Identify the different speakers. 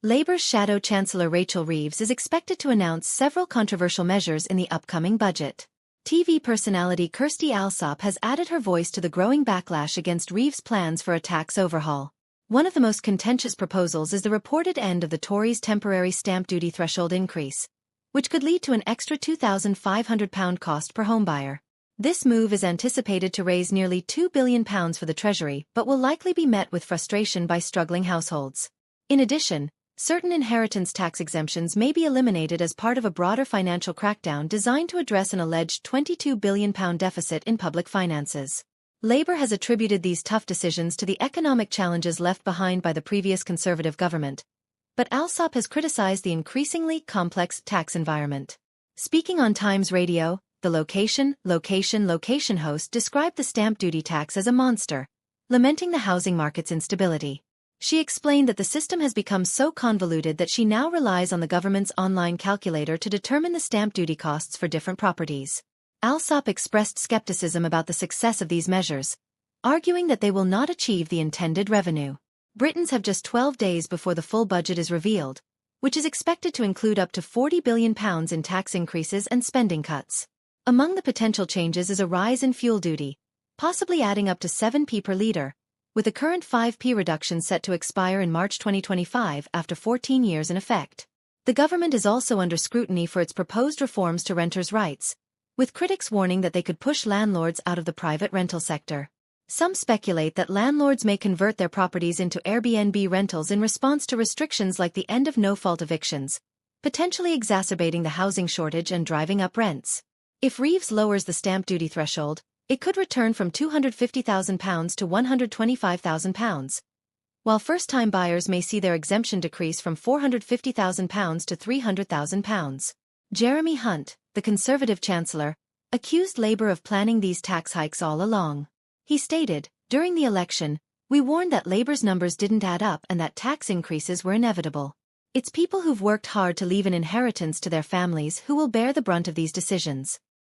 Speaker 1: Labour's shadow Chancellor Rachel Reeves is expected to announce several controversial measures in the upcoming budget. TV personality Kirstie Allsopp has added her voice to the growing backlash against Reeves' plans for a tax overhaul. One of the most contentious proposals is the reported end of the Tories' temporary stamp duty threshold increase, which could lead to an extra £2,500 cost per homebuyer. This move is anticipated to raise nearly £2 billion for the Treasury but will likely be met with frustration by struggling households. In addition, certain inheritance tax exemptions may be eliminated as part of a broader financial crackdown designed to address an alleged £22 billion deficit in public finances. Labour has attributed these tough decisions to the economic challenges left behind by the previous Conservative government, but Allsopp has criticised the increasingly complex tax environment. Speaking on Times Radio, the location host described the stamp duty tax as a monster, lamenting the housing market's instability. She explained that the system has become so convoluted that she now relies on the government's online calculator to determine the stamp duty costs for different properties. Allsopp expressed skepticism about the success of these measures, arguing that they will not achieve the intended revenue. Britons have just 12 days before the full budget is revealed, which is expected to include up to £40 billion in tax increases and spending cuts. Among the potential changes is a rise in fuel duty, possibly adding up to 7p per litre, with a current 5p reduction set to expire in March 2025 after 14 years in effect. The government is also under scrutiny for its proposed reforms to renters' rights, with critics warning that they could push landlords out of the private rental sector. Some speculate that landlords may convert their properties into Airbnb rentals in response to restrictions like the end of no-fault evictions, potentially exacerbating the housing shortage and driving up rents. If Reeves lowers the stamp duty threshold, it could return from £250,000 to £125,000, while first-time buyers may see their exemption decrease from £450,000 to £300,000. Jeremy Hunt, the Conservative Chancellor, accused Labour of planning these tax hikes all along. He stated, "During the election, we warned that Labour's numbers didn't add up and that tax increases were inevitable. It's people who've worked hard to leave an inheritance to their families who will bear the brunt of these decisions."